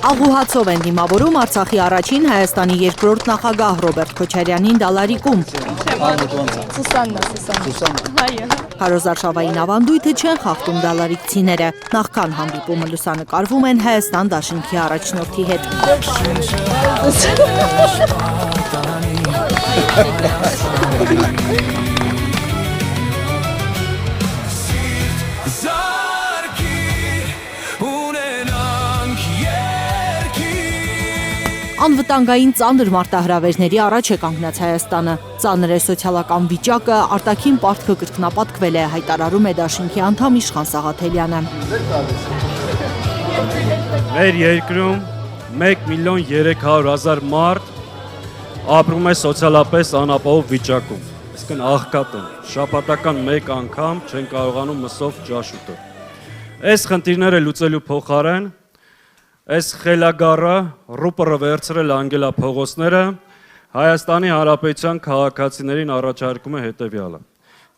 Աղուհացով են դիմավորում Արցախի առաջին, Հայաստանի երկրորդ նախագահ Ռոբերտ Քոչարյանին դալարիկում։ Քարոզարշավային ավանդույթը չեն խախտում դալարիկցիները։ Նախքան հանդիպումը լուսանկարվում են Հայաստան դաշինքի առաջնորդի հետ։ Անվտանգային ծանր մարտահրավերների առաջ է կանգնած Հայաստանը։ Ծանր է սոցիալական վիճակը, արտաքին պարտքը կրկնապատկվել է, հայտարարում է դաշինքի անդամ Իշխան Սաղաթելյանը։ Մեր երկրում 1.300.000 մարդ ապրում է սոցիալապես անապահով վիճակում, այսինքն աղքատ են, շաբաթական մեկ անգամ չեն կարողանում մսով ջաշ ուտել։ Այս խնդիրները լուծելու փոխարեն այս խելագարը ռուպորը վերցրել անգելա փողոցները Հայաստանի Հանրապետության քաղաքացիներին առաջարկում է հետևյալը.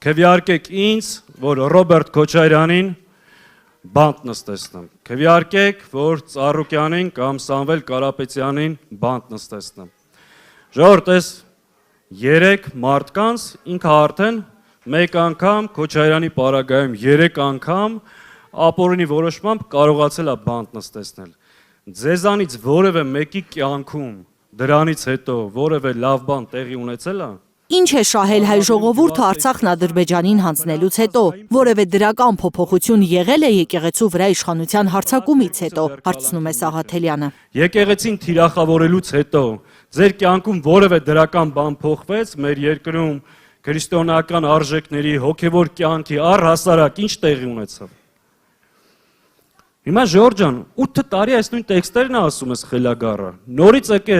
Քվեարկեք ինձ, որ Ռոբերտ Քոչարյանին բանտ նստեցնեմ, քվեարկեք, որ Ծառուկյանին կամ Սամվել Կարապետյանին բանտ նստեցնեմ։ Ժողովուրդ, այս 3 մարդկանց ինքը արդեն մեկ անգամ Քոչարյանի պարագայում 3 անգամ ապօրինի որոշմամբ կարողացել է բանտ նստեցնել։ Ձեզանից որևէ մեկի կյանքում դրանից հետո որևէ լավ բան տեղի ունեցել է։ Ինչ է շահել հայ ժողովուրդը Արցախն Ադրբեջանին հանձնելուց հետո, որևէ դրական փոփոխություն եղել է եկեղեցու վրա իշխանության հարձակումից հետո, հարցնում է Սաղաթելյանը։ Եկեղեցին թիրախավորելուց հետո ձեր կյանքում որևէ դրական բան փոխվեց, մեր երկրում քրիստոնեական արժեքների, հոգևոր կյանքի առհասարակ ինչ տեղի ունեցավ։ Հիմա Ժորժ ջան, 8 տարի այս նույն տեքստերն է ասում ես խելագարը։ Նորից եկե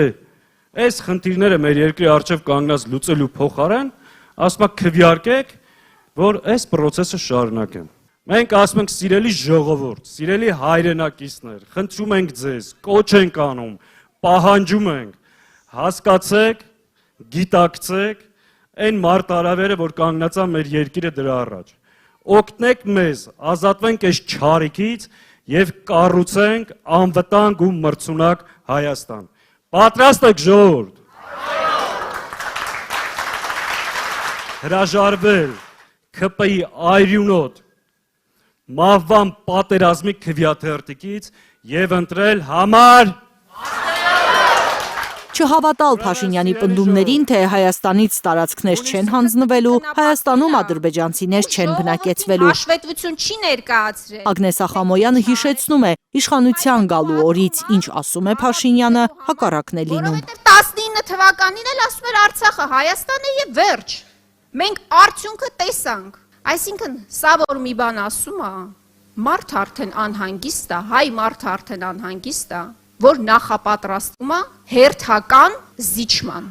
այս խնդիրները մեր երկրի առջև կանգնած լուծելու փոխարեն, ասում եք քվեարկեք, որ այս process-ը շարունակեն։ Մենք ասում ենք սիրելի ժողովուրդ, սիրելի հայրենակիցներ, խնդրում ենք ձեզ, կոչ ենք անում, պահանջում ենք, հասկացեք, գիտակցեք այն մարտահրավերը, որ կանգնած է մեր երկիրը դրա առաջ։ Օգնեք մեզ, ազատվենք այս չարիքից եւ կառուցենք անվտանգ ու մրցունակ Հայաստան։ Պատրաստ եք ժողովուրդ։ Հրաժարվել ՔՊ-ի այրյունոտ մահվան պատերազմի քվեաթերթիկից եւ ընտրել համար Չհավատալ Փաշինյանի պնդումներին, թե Հայաստանից տարածքներ չեն հանձնվելու, Հայաստանում ադրբեջանցիներ չեն բնակեցվելու։ Հաշվետվություն չի ներկայացրել։ Ագնես Ախամոյանը հիշեցնում է, իշխանության գալու օրից ինչ ասում է Փաշինյանը, հակառակն է լինում։ 19 թվականին էլ ասում էր Արցախը Հայաստան է եւ վերջ։ Մենք արդյունքը տեսանք։ Այսինքն, սա որ մի բան ասում է, մարդ արդեն անհանգիստ է, հայ մարդ արդեն անհանգիստ է, որ նախապատրաստում է հերթական զիջման։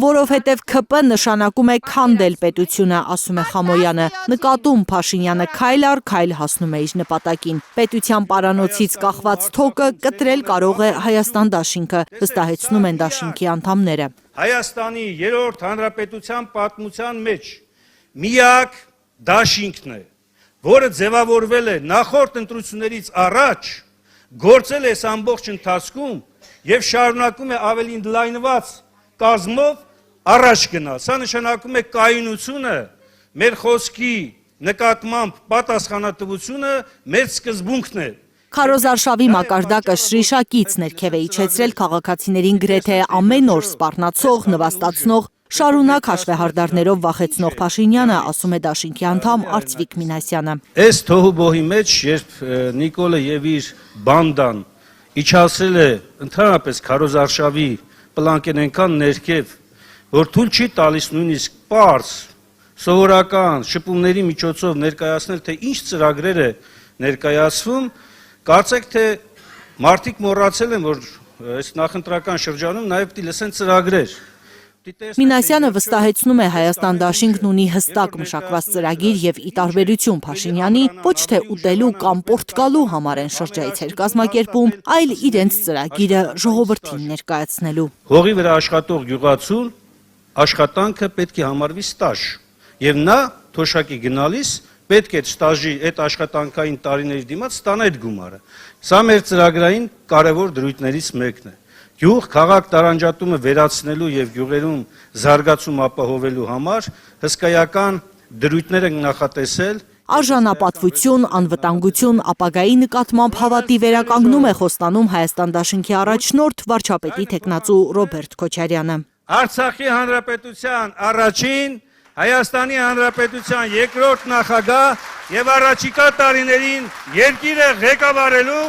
Որովհետև ՔՊ նշանակում է քանդել պետությունը, ասում է Խամոյանը, նկատում Փաշինյանը քայլ առ քայլ հասնում է իր նպատակին։ Պետության պարանոցից կախված թոկը կտրել կարող է Հայաստան դաշինքը, վստահեցնում են դաշինքի անդամները։ Հայաստանի երրորդ հանրապետության պատմության մեջ միակ դաշինքն է, որը ձևավորվել է նախորդ ընտրություններից առաջ, գործել է այս ամբողջ ընթացքում եւ շարունակում է ավելի ընդլայնված կազմով առաջ գնալ։ Սա նշանակում է կայունությունը, մեր խոսքի նկատմամբ պատասխանատվությունը մեր սկզբունքն է։ Քարոզարշավի մակարդակը շրիշակից ներքև է իջեցրել քաղաքացիներին գրեթե ամեն օր սպառնացող, նվաստացնող, շարունակ հաշվեհարդարներով վախեցնող Փաշինյանը, ասում է դաշինքի անդամ Արծվիկ Մինասյանը։ Այս թոհուբոհի մեջ, երբ Նիկոլը եւ իր բանդան իջացրել է ընդհանրապես քարոզարշավի պլանկեն այնքան ներքև, որ թույլ չի տալիս նույնիսկ պարզ, սովորական շփումների միջոցով ներկայացնել, թե ինչ ծրագրեր է ներկայացվում, կարծեք թե մարդիկ մոռացել են, որ այս նախընտրական շրջանում նաև պիտի լսեն ծրագրեր։ Մինասյանը վստահեցնում է Հայաստան դաշինքն ունի հստակ մշակված ծրագիր եւ ի տարբերություն Փաշինյանի ոչ թե ուտելու կամ պորտկալու համար են շրջայցեր կազմակերպում, այլ իրենց ծրագիրը ժողովրդին ներկայացնելու։ Հողի վրա աշխատող գյուղացուն աշխատանքը պետք է համարվի ստաժ եւ նա թոշակի գնալիս պետք է ստաժի այդ աշխատանքային տարիների դիմաց ստանա այդ գումարը։ Սա մեր ծրագրային կարևոր դրույթներից մեկն է։ Գյուղ քաղաք տարանջատումը վերացնելու եւ գյուղերում զարգացում ապահովելու համար հսկայական դրույթներ են նախատեսել։ Արժանապատվություն, անվտանգություն, ապագայի նկատմամբ հավատի վերականգնում է խոստանում Հայաստան դաշինքի առաջնորդ վարչապետի տեխնացու Ռոբերտ Քոչարյանը։ Արցախի հանրապետության առաջին, Հայաստանի հանրապետության երկրորդ նախագահ եւ առաջիկա տարիներին երկիրը ղեկավարելու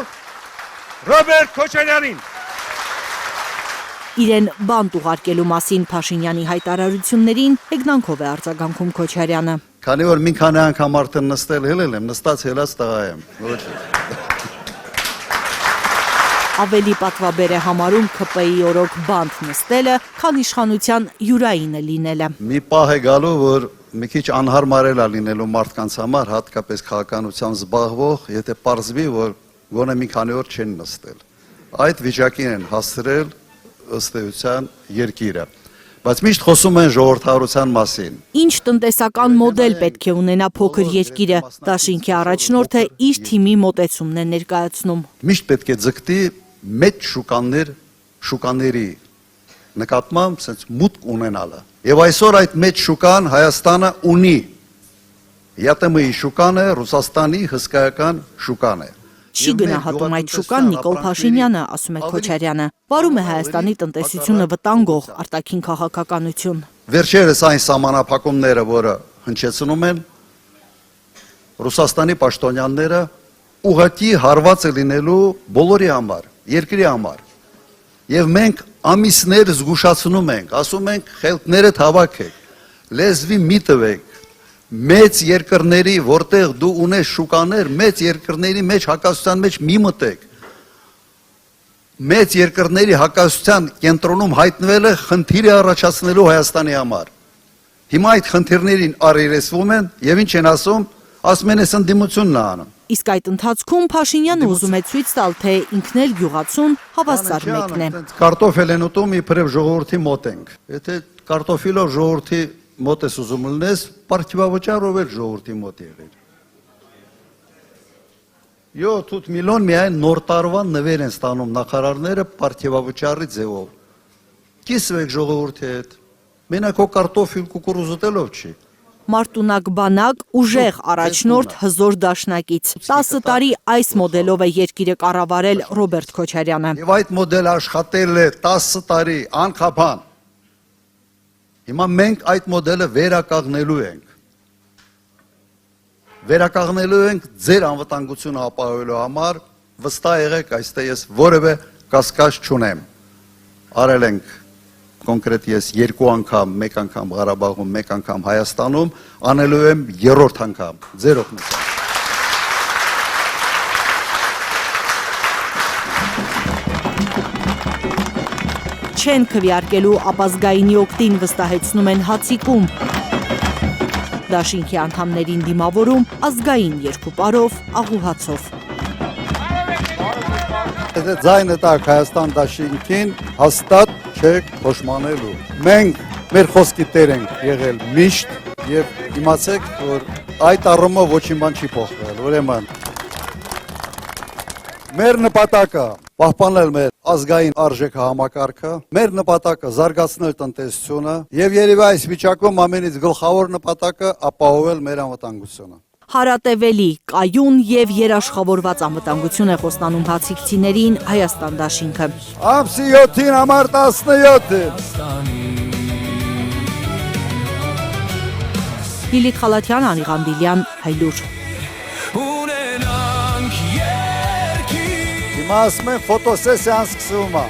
Ռոբերտ Քոչարյանին։ Իրեն բանտ ուղարկելու մասին Փաշինյանի հայտարարություններին հեգնանքով է արձագանքում Քոչարյանը։ Քանի որ մի քանի անգամ արդեն նստել հելել եմ, նստած հելած տղա եմ։ Ավելի պատվաբեր է համարում ՔՊ-ի օրոք բանտ նստելը, քան իշխանության յուրայինը լինելը։ Մի պահ է գալու, որ մի քիչ անհարմարել է լինելու մարդկանց համար, հատկապես քաղաքականությամբ զբաղվող, եթե պարզվի, որ գոնե մի քանի օր չեն նստել։ Այդ վիճակին են հասցրել ըստ էության երկիրը։ Բայց միշտ խոսում են ժողովրդավարության մասին։ Ինչ տնտեսական մոդել պետք է ունենա փոքր երկիրը, դաշինքի առաջնորդը իր թիմի մոտեցումն է ներկայացնում։ Միշտ պետք է ձգտի մեծ շուկաների նկատմամբ sense մուտք ունենալը։ Եվ այսօր այդ մեծ շուկան Հայաստանը ունի։ ԵՏՄ-ի շուկան է, Ռուսաստանի հսկայական շուկան է։ Չի գնահատում այդ շուկան Նիկոլ Փաշինյանը, ասում է Քոչարյանը։ Վարում է Հայաստանի տնտեսությունը վտանգող արտաքին քաղաքականություն։ Վերջերս այն սահմանափակումները, որը հնչեցնում են, Ռուսաստանի պաշտոնյաները ուղղակի հարված է լինելու բոլորի համար, երկրի համար։ Եվ մենք ամիսներ զգուշացնում ենք, ասում ենք խելքները հավաքեք, լեզվի մի տվեք, մեծ երկրների, որտեղ դու ունես շուկաներ, մեծ երկրների մեջ հակասության մեջ մի մտեք։ Մեծ երկրների հակասության կենտրոնում հայտնվելը խնդիր է առաջացնելու Հայաստանի համար։ Հիմա այդ խնդիրներին առերեսվում են եւ ինչ են ասում են ես ընդդիմությունն է անում։ Իսկ այդ ընթացքում Փաշինյանը ուզում է ցույց տալ, թե ինքն էլ գյուղացուն հավասար մեկն է։ Կարտոֆել են ուտում իբրև ժողովրդի մոտ ենք։ Եթե կարտոֆիլով ժողովրդի մոտ ես ուզում լինես, պարտիվավճարով էլ ժողովրդի մոտ եղել։ 7 միլիոն միայն նոր տարվան նվեր են ստանում նախարարները պարտիվավճարի ձևով։ Կիսվեք ժողովրդի հետ։ Մենակ հո կարտոֆիլ կուկուրուզ ուտելով չի։ Մարտունակ բանակ, ուժեղ առաջնորդ, հզոր դաշնակից։ 10 տարի այս մոդելով է երկիրը կառավարել Ռոբերտ Քոչարյանը։ Եվ այդ մոդելը աշխատել է 10 տարի անխափան։ Հիմա մենք այդ մոդելը վերականգնելու ենք։ Վերականգնելու ենք ձեր անվտանգությունը ապահովելու համար, վստահ եղեք, այստեղ ես որևէ կասկած չունեմ։ Արել ենք կոնկրետ ես 2 անգամ, 1 անգամ Ղարաբաղում, 1 անգամ Հայաստանում, անելու եմ 3-րդ անգամ, ձեր օգնությամբ։ Չեն քվեարկելու ապազգայինի օգտին վստահեցնում են Հացիկում։ Դաշինքի անդամներին դիմավորում ազգային երկուպարով, աղուհացով։ Եթե ձայնը տակ Հայաստան դաշինքին հաստատ չեք փոշմանելու։ Մենք մեր խոսքի տեր ենք եղել միշտ եւ իմացեք, որ այդ առումով ոչինչ բան չի փոխվել։ Ուրեմն մեր նպատակը պահպանել մեր ազգային արժեքը համակարգը, մեր նպատակը զարգացնել տնտեսությունը եւ երևի այս վիճակում ամենից գլխավոր նպատակը ապահովել մեր անվտանգությունը։ Հարատևելի, կայուն եւ երաշխավորված անվտանգություն է խոստանում հացիկցիներին Հայաստան դաշինքը։ Ամսի 7-ին համար 17-ին։ Լիլիթ Խալաթյան, Անի Ղանդիլյան, Հայլուր։ Հիմա ասում են ֆոտոսեսիան սկսվում է։